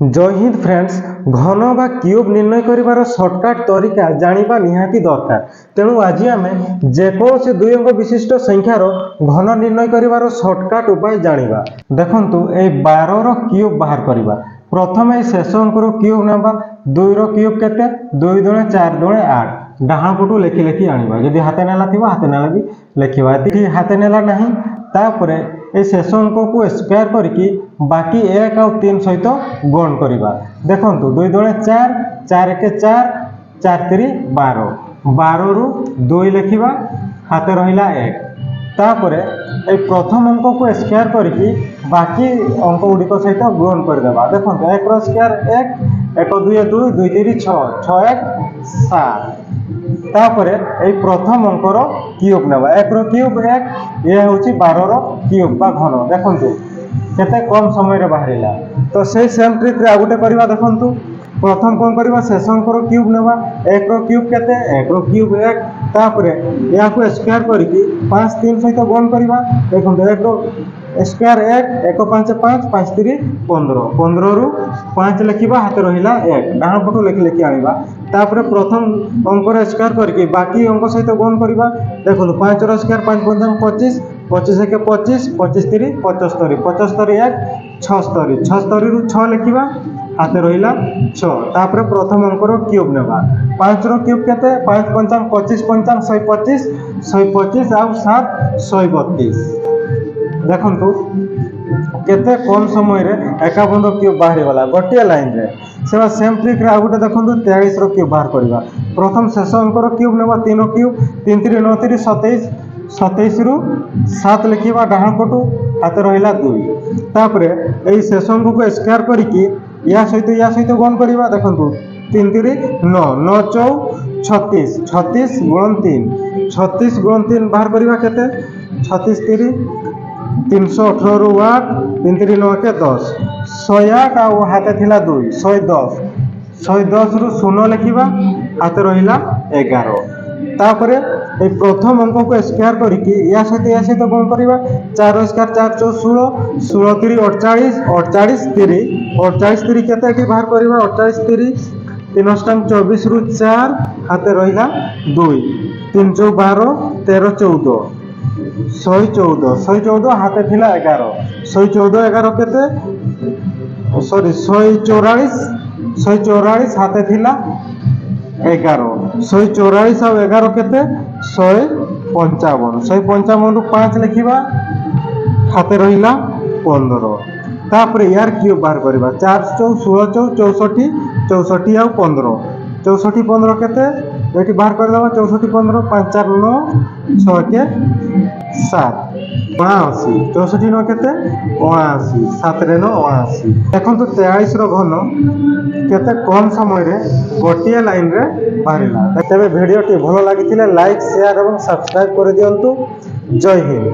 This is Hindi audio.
जय हिंद फ्रेंड्स। घन बा क्यूब निर्णय करिवार शॉर्टकट तरीका जानिबा निहाती दरकार। तेणु आज आम जेकोसी दुई अंक विशिष्ट संख्यार घन निर्णय करिवार शॉर्टकट उपाय जानिबा। देखंतु ए 12 रो क्यूब बाहर करिबा। प्रथम ए शेष अंकर क्यूब नेबा। 2 रो क्यूब केते 2 दुणे 4 दुणे 8। डाहाण पटू लेखि लेखि आनिबा। जदि हाथे नेला थिबा हाथे नेला भी लेखिबा। एति हाथे नेला नाही तापरे ए शेष अंक को स्क्वायर करके बाकी 1 और 3 सहित गुण करिबा। देखंतु 2 दुणे 4 4 1 4 4 3 12 12 रु 2 लेखिबा हाथे रहिला 1। तापरे ए प्रथम अंक को स्क्वायर करके बाकी अंक गुड़िक सहित गुण करदेबा। देखंतु 1 रो स्क्वायर 1 1 2 2 2 3 6 6 1 7। तापरे ए प्रथम अंकर क्यूब नेबा। 1 रो क्यूब 1 ये होची 12 रो क्यूब बा घन। देखंतु केते कम समय रे बाहरिला। तो से सेम ट्रिक रे आ गुटे करबा। देखंतु प्रथम कोन करबा शेष अंकर क्यूब नेबा। 1 रो क्यूब केते 1 रो क्यूब 1। तापरे या को स्क्वायर करके 5 3 सहित गुण करबा। देखंतु 1 रो स्क्वायर 1 1 5 5 5 3 15 15 रु 5 लेखिबा हाथे रहिला 1। डाहाण पटू लेखि लेखि आनिबा। तापरे प्रथम अंकर स्क्वायर करके बाकी अंक सहित गुण करबा। देखंतु 5 रो स्क्वायर 5 5 25 25 1 25 25 3 75 75 1 76 76 रु 6 लेखिबा हाथे रहिला 6। तापरे प्रथम अंकर क्यूब नेबा। 5 रो क्यूब केते 5 5 25 5 125 125 आ 7 132। देखंतु केते कम समय रे 51 रो क्यूब बाहरी वाला गोटे लाइन रे। सेवा सेम ट्रिक रे आ गुटे देखंतु 23 रो क्यूब बाहर करबा। प्रथम शेष अंकर क्यूब नेबा। 3 रो क्यूब 3 3 9 3 27 27 रु 7 लेखिबा डाहाण पटू हाथे रहिला 2। तापरे एई शेष अंक को स्क्वायर करके या सहित गुण करबा। देखंतु 3 3 9 9 4 36 36 गुणन 3 36 गुणन 3 बाहर करबा केते 36 3 318 रु 8 3 3 9 के 10 108 आ हाथे थिला 2 110 110 रु 0 लेखिबा हाथे रहिला 11। तापरे ए प्रथम अंक को स्क्वायर करके या सहित गुण करबा। 4 स्क्वायर 4 4 16 16 3 48 48 3 48 3 केते एठी बाहर करबा। 48 3 3 अष्टांग 24 रु 4 हाथे रहिला 2 3 4 12 13 14 114 114 हाथे थिला 11 114 11 केते सॉरी 144 144 हाथे थिला 11 144 और 11 केते 155 155 रु 5 लेखिबा हाथे रहिला 15। तापरे यार क्यूब बाहर करबा। 4 4 16 64 64 और 15 64 15 केते एठी बाहर कर देबा। 64 15 5 4 9 6 के 7 79 64 9 केते 79 7 रे 9 79। देखंतु 23 रो घन केते कम समय रे गोटिया लाइन रे बाहरिला। तेबे वीडियो टी भलो लागितिले लाइक शेयर एवं सब्सक्राइब कर दियंतु। जय हिंद।